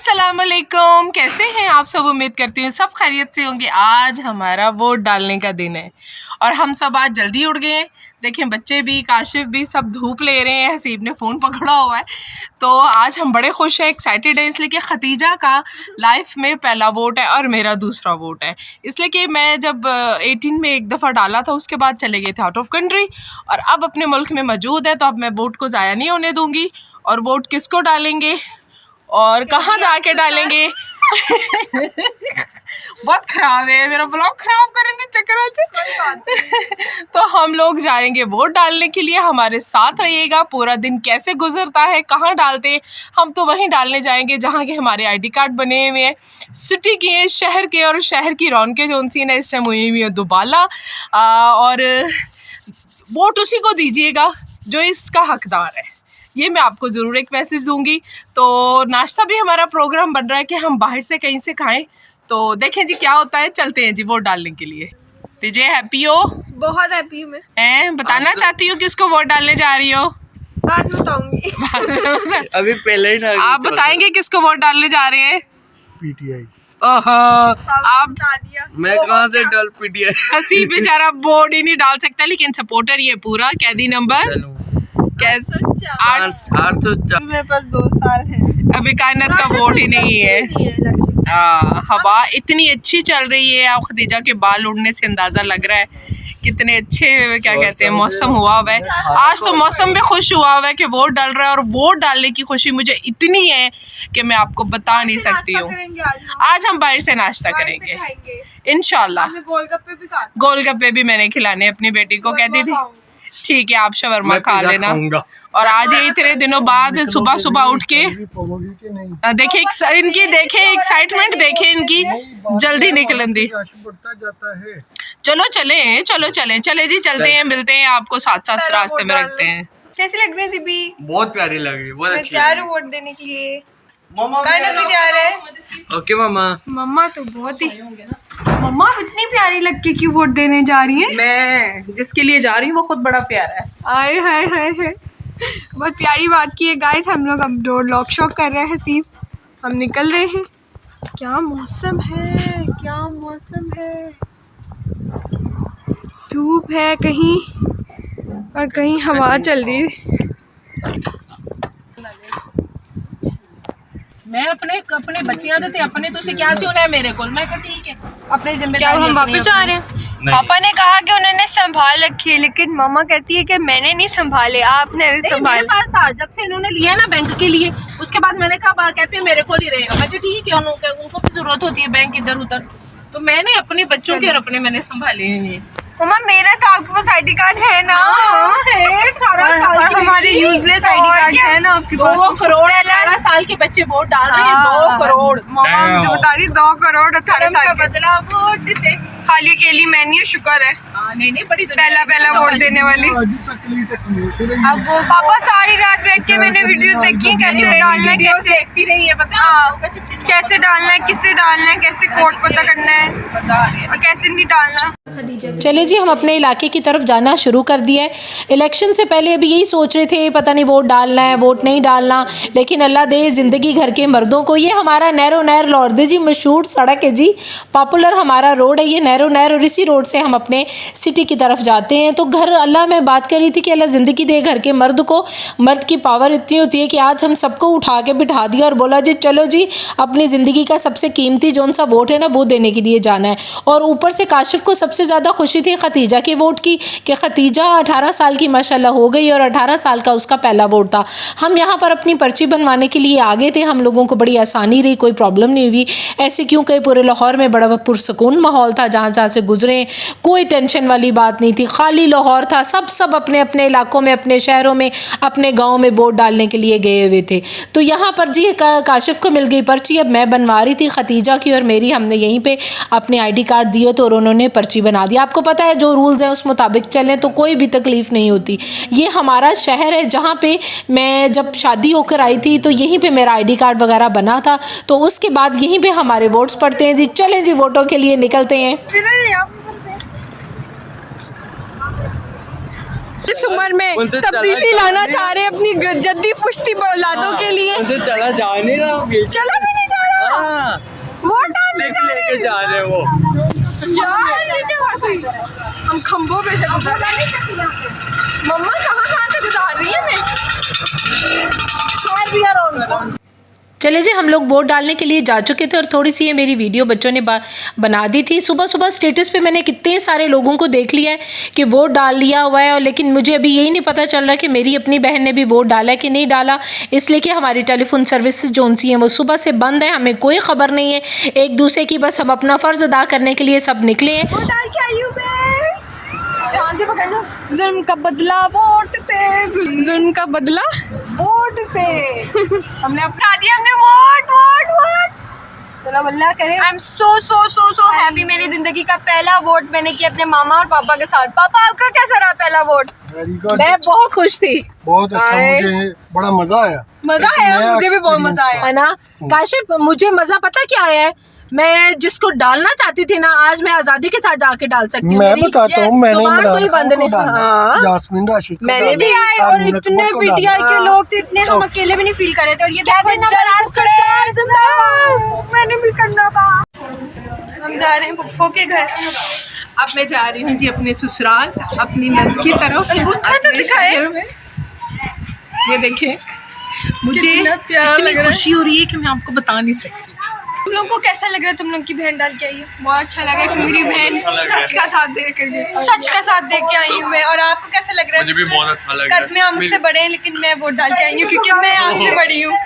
अस्सलामुअलैकुम, कैसे हैं आप सब। उम्मीद करती हूँ सब खैरियत से होंगे। आज हमारा वोट डालने का दिन है और हम सब आज जल्दी उठ गए हैं। देखें बच्चे भी, काशिफ भी सब धूप ले रहे हैं। हसीब ने फ़ोन पकड़ा हुआ है। तो आज हम बड़े खुश हैं, एक्साइटेड हैं, इसलिए कि खतीजा का लाइफ में पहला वोट है और मेरा दूसरा वोट है। इसलिए कि मैं जब 18 में एक दफ़ा डाला था, उसके बाद चले गए थे आउट ऑफ कंट्री और अब अपने मुल्क में मौजूद है। तो अब मैं वोट को ज़ाया नहीं होने दूँगी। और वोट किसको डालेंगे और कहाँ जाके डालेंगे बहुत ख़राब है, मेरा ब्लॉग ख़राब करेंगे चक्कर। तो हम लोग जाएंगे वोट डालने के लिए। हमारे साथ रहिएगा। पूरा दिन कैसे गुजरता है, कहाँ डालते हैं, हम तो वहीं डालने जाएंगे जहाँ के हमारे आईडी कार्ड बने हुए हैं। सिटी के, शहर के, और शहर की रौनकें जो सी ना इस टाइम हुई हुई है दुबाला। और वोट उसी को दीजिएगा जो इसका हकदार है। ये मैं आपको ज़रूर एक मैसेज दूंगी। तो नाश्ता भी हमारा प्रोग्राम बन रहा है कि हम बाहर से कहीं से खाएं। तो देखें जी क्या होता है। चलते हैं जी वोट डालने के लिए। तुझे हैप्पी हो? बहुत हैप्पी हूँ मैं। बताना चाहती हूँ किसको वोट डालने जा रही हो? बाद में बताऊंगी। अभी पहले ही ना आप बताएंगे किसको वोट डालने जा रहे हैं? पीटीआई। ओहो, आप बता दिया। मैं कहाँ से डाल पीटीआई? हसीब बेचारा वोट ही नहीं डाल सकता, लेकिन सपोर्टर ये पूरा। कैदी नंबर 804। मेरे पास 2 साल है। अभी कायनात का वोट ही नहीं है। हवा इतनी अच्छी चल रही है। आप खदीजा के बाल उड़ने से अंदाज़ा लग रहा है कितने अच्छे क्या कहते हैं मौसम हुआ हुआ है। आज तो मौसम भी खुश हुआ हुआ है कि वोट डाल रहा है। और वोट डालने की खुशी मुझे इतनी है कि मैं आपको बता नहीं सकती हूँ। आज हम बाहर से नाश्ता करेंगे इंशाल्लाह। गोलगप्पे भी खा। गोलगप्पे भी मैंने खिलाने अपनी बेटी को, कहती थी ठीक है आप शवरमा खा लेना। और आज ये इतने दिनों बाद सुबह सुबह उठ के देखे इनकी एक्साइटमेंट देखे इनकी, जल्दी निकलन दी। चलो चले जी, चलते हैं, मिलते हैं आपको साथ साथ रास्ते में रखते हैं। कैसी लग रही है सिबी? बहुत प्यारी लग रही है, बहुत अच्छी। तैयार हूँ वोट देने के लिए। मम्मा कायनात भी तैयार है। ओके मम्मा। मम्मा तो बहुत ही, मम्मा इतनी प्यारी लग के क्यों वोट देने जा रही है? मैं जिसके लिए जा रही हूँ वो खुद बड़ा प्यारा है। आए हाय हाय हाय, बहुत प्यारी बात की है। गाइस हम लोग अब डोर लॉक शॉक कर रहे हैं। हसीब हम निकल रहे हैं। क्या मौसम है, क्या मौसम है। धूप है कहीं और कहीं हवा चल रही है। मैं अपने बच्चियां देते अपने तो से क्या सी होना है मेरे को। मैं कहा ठीक है अपने जिम्मेदारी। क्या हम वापस जा रहे हैं? पापा ने कहा कि उन्होंने संभाल रखी है, लेकिन मम्मा कहती है कि मैंने नहीं संभाले, आपने संभाले। मेरे पास था जब से इन्होंने लिया ना बैंक के लिए, उसके बाद मैंने कहा कहते हैं मेरे को ही रहेगा। मैं कहा ठीक है, उनको भी जरूरत होती है बैंक इधर उधर, तो मैंने अपने बच्चों के और अपने मैंने संभाले हुए। मम्मा मेरा तो आपके पास आईडी कार्ड है ना? है 18 साल की हमारे यूजलेस आईडी कार्ड है ना आपके पास? 2 करोड़ 18 साल के बच्चे वोट डाल रहे हैं। 2 करोड़ मम्मा मुझे बता रही 2 करोड़ 18 साल का के। बदला वोट से। खाली अकेली मैं नहीं, शुक्र है। नहीं बड़ी पहला वोट देने वाली। अब वो पापा सारी रात बैठ के मैंने वीडियोस देखी कैसे डालना है, कैसे देखती रही है पता कैसे डालना है, किससे डालना है, कैसे कोड पता करना है और कैसे नहीं डालना। चले जी, हम अपने इलाके की तरफ जाना शुरू कर दिया है। इलेक्शन से पहले अभी यही सोच रहे थे पता नहीं वोट डालना है वोट नहीं डालना, लेकिन अल्लाह दे ज़िंदगी घर के मर्दों को। ये हमारा नैरो नहर लौर्दे जी मशहूर सड़क है जी, पॉपुलर हमारा रोड है ये नैरो नहर, और इसी रोड से हम अपने सिटी की तरफ जाते हैं। तो घर अल्लाह मैं बात कर रही थी कि अल्लाह ज़िंदगी दे घर के मर्द को। मर्द की पावर इतनी होती है कि आज हम सबको उठा के बिठा दिया और बोला जी चलो जी अपनी ज़िंदगी का सबसे कीमती जौन सा वोट है ना वो देने के लिए जाना है। और ऊपर से काशिफ को सबसे ज़्यादा खुशी थी खतीजा के वोट की कि खतीजा 18 साल की माशाल्लाह हो गई और 18 साल का उसका पहला वोट था। हम यहाँ पर अपनी पर्ची बनवाने के लिए आ गए थे। हम लोगों को बड़ी आसानी रही, कोई प्रॉब्लम नहीं हुई। ऐसे क्योंकि पूरे लाहौर में बड़ा पुरसकून माहौल था, जहाँ जहाँ से गुजरे कोई टेंशन वाली बात नहीं थी, खाली लाहौर था। सब अपने अपने इलाकों में, अपने शहरों में, अपने गाँव में वोट डालने के लिए गए हुए थे। तो यहाँ पर जी काशिफ को मिल गई पर्ची। अब मैं बनवा रही थी खतीजा की और मेरी, हमने यहीं पर अपने ID कार्ड दिए तो और उन्होंने पर्ची बना दी। आपको पता है जो रूल्स हैं उस मुताबिक चलें तो कोई भी तकलीफ़ नहीं होती। ये हमारा शहर है जहाँ पे मैं जब शादी होकर आई थी तो यहीं पे मेरा ID कार्ड वगैरह बना था। तो उसके बाद यहीं पे हमारे वोट्स पड़ते हैं जी। चलें जी वोटों के लिए निकलते हैं। इस उम्र में उनसे तब्दीली चला लाना जाने चाह रहे हैं अपनी जद्दी पुश्ती औलादों के लिए। उनसे चला जा नहीं रहा, चला भी नहीं जा रहा, हाँ, वोट डालने सिर्फ लेके जा रहे वो। यार ये क्या बात हुई? हम खंभों पे से गुजार रहे हैं। मम्मा कहाँ से गुजार रही है मैं? चले जी, हम लोग वोट डालने के लिए जा चुके थे और थोड़ी सी ये मेरी वीडियो बच्चों ने बना दी थी। सुबह सुबह स्टेटस पे मैंने कितने सारे लोगों को देख लिया है कि वोट डाल लिया हुआ है, और लेकिन मुझे अभी यही नहीं पता चल रहा कि मेरी अपनी बहन ने भी वोट डाला कि नहीं डाला, इसलिए कि हमारी टेलीफोन सर्विसेज जो सी हैं वो सुबह से बंद है, हमें कोई खबर नहीं है। एक दूसरे की बस हम अपना फ़र्ज़ अदा करने के लिए सब निकले हैं। वोट डाल के आई हूँ मैं। ध्यान से पकड़ना। जुल्म का बदला वोट से, जुल्म का बदला वोट से। हमने अपना दिया, हमने वोट वोट वोट। चलो अल्लाह करे। I am so happy. मेरी जिंदगी का पहला वोट मैंने किया अपने मामा और पापा के साथ। पापा आपका कैसा रहा पहला वोट? मैं बहुत खुश थी, बहुत अच्छा, मुझे बड़ा मजा आया। मजा आया, मुझे भी बहुत मजा आया। है ना काशिफ? मुझे मजा पता क्या है, मैं जिसको डालना चाहती थी ना, आज मैं आजादी के साथ जाके डाल सकती हूँ। मैं बताता हूँ, मैंने जुबान कोई बंद नहीं। हाँ, यास्मीन राशिद को मैंने भी डाला, आए और इतने को पीटीआई डाला। के लोग थे, इतने हम अकेले भी नहीं फील कर रहे थे। और ये कहते हैं ना, मैंने भी करना था। हम जा रहे हैं पप्पो के घर। अब मैं जा रही हूँ जी अपने ससुराल, अपनी नंद की तरफ। अंगूठा तो अपने दिखाए। शहर में। ये देखें, मुझे कितना प्यारा इतनी लग रहा है। खुशी हो रही है कि मैं आपको बता नहीं सकती। तुम लोग को कैसा लग रहा है? तुम लोग की बहन डाल के आई है। बहुत अच्छा लगा कि मेरी बहन सच का साथ दे के आई हूँ मैं। और आपको कैसा लग रहा है? मुझे भी बहुत अच्छा लग रहा है। कद में आप मुझसे बड़े हैं, लेकिन मैं वोट डाल के आई हूँ क्योंकि मैं आपसे बड़ी हूँ।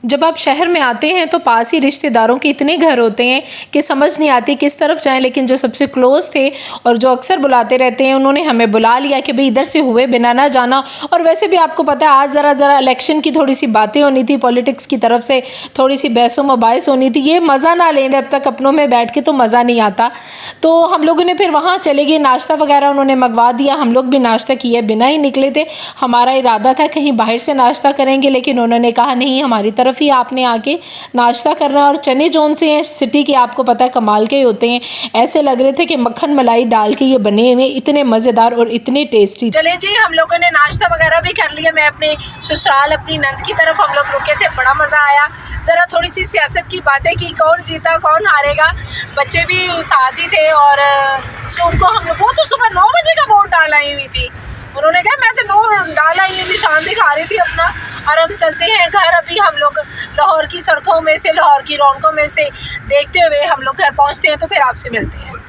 जब आप शहर में आते हैं तो पास ही रिश्तेदारों के इतने घर होते हैं कि समझ नहीं आती किस तरफ जाएं, लेकिन जो सबसे क्लोज़ थे और जो अक्सर बुलाते रहते हैं, उन्होंने हमें बुला लिया कि भाई इधर से हुए बिना ना जाना। और वैसे भी आपको पता है, आज ज़रा इलेक्शन की थोड़ी सी बातें होनी थी, पॉलिटिक्स की तरफ से थोड़ी सी बहसो मुबाहिस होनी थी। ये मज़ा ना लेने अब तक अपनों में बैठ के तो मज़ा नहीं आता। तो हम लोगों ने फिर वहाँ चले गए, नाश्ता वगैरह उन्होंने मंगवा दिया, हम लोग भी नाश्ता किए बिना ही निकले थे। हमारा इरादा था कहीं बाहर से नाश्ता करेंगे, लेकिन उन्होंने कहा नहीं, हमारी तरफ ही आपने आके नाश्ता करना। और चने जोन से हैं सिटी के, आपको पता है कमाल के होते हैं, ऐसे लग रहे थे कि मक्खन मलाई डाल के ये बने हुए, इतने मज़ेदार और इतने टेस्टी। चले जी, हम लोगों ने नाश्ता वगैरह भी कर लिया। मैं अपने ससुराल अपनी नंद की तरफ हम लोग रुके थे, बड़ा मज़ा आया। ज़रा थोड़ी सी सियासत की बातें की, कौन जीता कौन हारेगा, बच्चे भी साथ ही थे। और उनको हम वो तो सुबह 9 बजे का वोट डाल आई हुई थी। उन्होंने कहा मैं तो 9 डाला ही, निशान दिखा रही थी अपना। और हम चलते हैं घर। अभी हम लोग लाहौर की सड़कों में से, लाहौर की रौनकों में से देखते हुए हम लोग घर पहुंचते हैं, तो फिर आपसे मिलते हैं।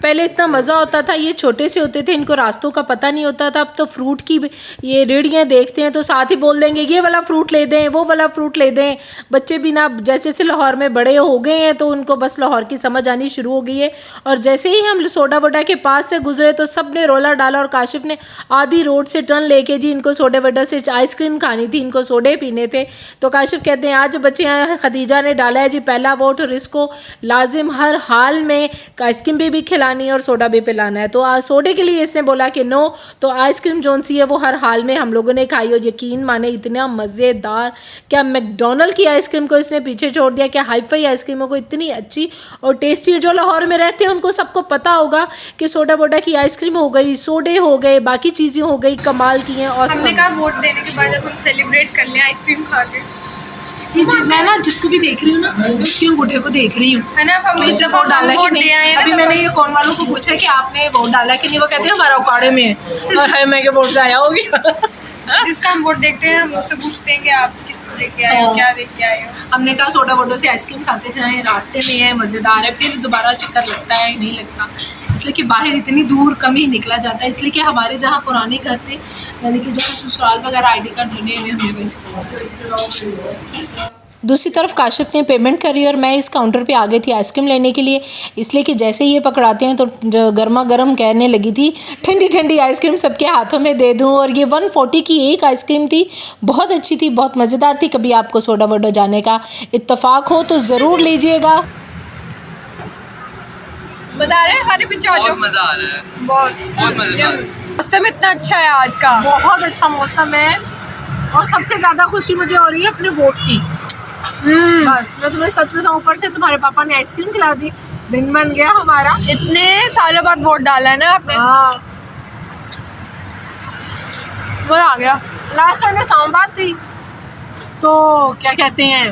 पहले इतना मज़ा होता था, ये छोटे से होते थे, इनको रास्तों का पता नहीं होता था। अब तो फ्रूट की ये रेड़ियाँ देखते हैं तो साथ ही बोल देंगे ये वाला फ्रूट ले दें, वो वाला फ्रूट ले दें। बच्चे भी ना जैसे से लाहौर में बड़े हो गए हैं तो उनको बस लाहौर की समझ आनी शुरू हो गई है। और जैसे ही हम सोडा वडा के पास से गुजरे तो सब ने रोला डाला, और काशिफ ने आधी रोड से टर्न लेके जी इनको सोडा वडा से आइसक्रीम खानी थी, इनको सोडे पीने थे। तो काशिफ कहते हैं आज बच्चे हैं, खदीजा ने डाला है जी पहला वोट, और इसको लाजिम हर हाल में आइसक्रीम भी खिलानी और सोडा भी पिलाना है। तो सोडे के लिए इसने बोला कि नो, तो आइसक्रीम जोन सी है वो हर हाल में हम लोगों ने खाई। और यकीन माने इतना मज़ेदार, क्या मैकडोनल्ड की आइसक्रीम को इसने पीछे छोड़ दिया, क्या हाई-फाई आइसक्रीमों को इतनी अच्छी और टेस्टी। जो लाहौर में रहते हैं उनको सबको पता होगा कि सोडा वोडा की आइसक्रीम हो गई, सोडे हो गए, बाकी चीज़ें हो गई, कमाल की हैं। और हमने कहा वोट देने के बाद अब हम सेलिब्रेट कर लें आइसक्रीम खा के। मैं ना जिसको भी देख रही हूँ ना, मैं उसके अंगूठे को देख रही हूँ, है ना। अब हम इस दफा वोट डाला कि वोट दे नहीं। आए हैं अभी ना। मैंने ये कौन वालों को पूछा कि आपने वोट डाला कि नहीं, वो कहते हैं हमारा उकाड़े में है। मैं क्या वोट जाया हो गया। जिसका हम वोट देखते हैं हम उससे पूछते हैं कि आप किसको देख के आए हो, क्या देख के आए हो। हमने कहा सोडा वोडो से आइसक्रीम खाते जाएं, रास्ते में है, मज़ेदार है, फिर दोबारा चक्कर लगता है नहीं लगता, इसलिए कि बाहर इतनी दूर कम ही निकला जाता है। इसलिए कि हमारे जहाँ पुराने घर थे, यानी कि जहाँ ससुराल वगैरह ID कार्ड बने हुए हमें वैसे। दूसरी तरफ काशिफ ने पेमेंट करी और मैं इस काउंटर पे आ गई थी आइसक्रीम लेने के लिए, इसलिए कि जैसे ही ये पकड़ाते हैं तो गर्मा गर्म कहने लगी थी ठंडी ठंडी आइसक्रीम सबके हाथों में दे दूं। और ये 140 की एक आइसक्रीम थी, बहुत अच्छी थी, बहुत मज़ेदार थी। कभी आपको सोडा वोडा जाने का इत्तेफाक हो तो ज़रूर लीजिएगा। बता रहे हैं हमारे पीछे बहुत मजा आ रहा है, बहुत मजेदार। मौसम इतना अच्छा है आज का, बहुत अच्छा मौसम है। और सबसे ज़्यादा खुशी मुझे हो रही है अपने वोट की। बस मैं तुम्हें सच बताऊं, ऊपर से तुम्हारे पापा ने आइसक्रीम खिला दी, दिन बन गया हमारा। इतने सालों बाद वोट डाला है ना आपने। हाँ, मजा आ गया। लास्ट टाइम इस्लामाबाद थी तो क्या कहते हैं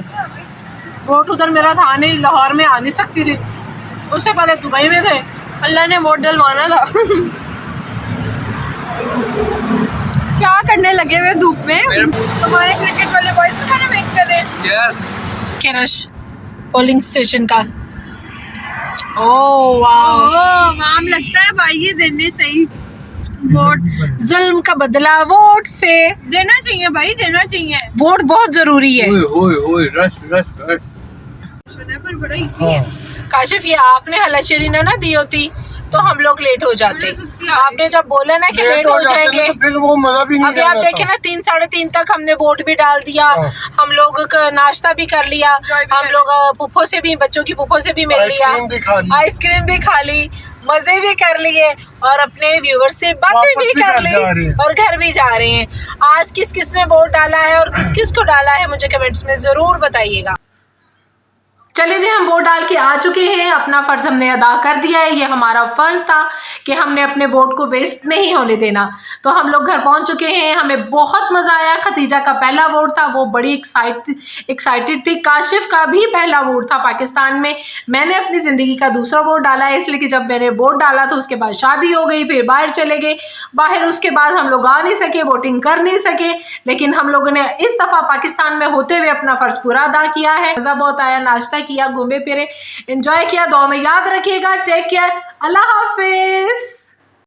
वोट उधर मेरा था नहीं, लाहौर में आ नहीं सकती थी, उससे पहले दुबई में थे। अल्लाह ने वोट डलवाना था। क्या करने लगे हुए धूप में? तुम्हारे क्रिकेट वाले बॉयज तुम्हारा वेट कर रहे हैं। यस केरश पोलिंग स्टेशन का। ओह वाह, नाम लगता है भाई ये देने सही वोट। जुल्म का बदला वोट से। देना चाहिए भाई, देना चाहिए। वोट बहुत जरूरी है। ओए रश रश रश। पर बड़ा ही हाँ काशिफ ये आपने हलाशेरी ना दी होती तो हम लोग लेट हो जाते। बड़ी सुस्ती आ रही। आपने जब बोला ना कि लेट लेट हो जाते जाएंगे, ना तो फिर वो मजा भी नहीं अभी आप रहना देखे था। ना 3 साढ़े 3 तक हमने वोट भी डाल दिया, हाँ। हम लोग का नाश्ता भी कर लिया, चाय भी हम कर लोग पुप्पो से भी, बच्चों की पुप्पो से भी मिल लिया, आइसक्रीम भी खा ली। आइसक्रीम भी खा ली, मजे भी कर लिए और अपने व्यूअर से बातें वापस भी भी कर घर ली जा रहे हैं। और घर भी जा रहे हैं। आज किस किस ने वोट डाला है और किस किस को डाला है मुझे कमेंट्स में जरूर बताइएगा। चलिए जी, हम वोट डाल के आ चुके हैं, अपना फर्ज हमने अदा कर दिया है। ये हमारा फर्ज था कि हमने अपने वोट को वेस्ट नहीं होने देना। तो हम लोग घर पहुंच चुके हैं, हमें बहुत मजा आया। खतीजा का पहला वोट था, वो बड़ी एक्साइटेड थी। काशिफ का भी पहला वोट था पाकिस्तान में। मैंने अपनी जिंदगी का दूसरा वोट डाला है, इसलिए कि जब मैंने वोट डाला तो उसके बाद शादी हो गई, फिर बाहर चले गए। बाहर उसके बाद हम लोग आ नहीं सके, वोटिंग कर नहीं सके, लेकिन हम लोगों ने इस दफा पाकिस्तान में होते हुए अपना फर्ज पूरा अदा किया है। मजा बहुत आया, नाश्ता किया, घूमे फिरे, एंजॉय किया। दुआ में याद रखिएगा। टेक केयर, अल्लाह हाफिज।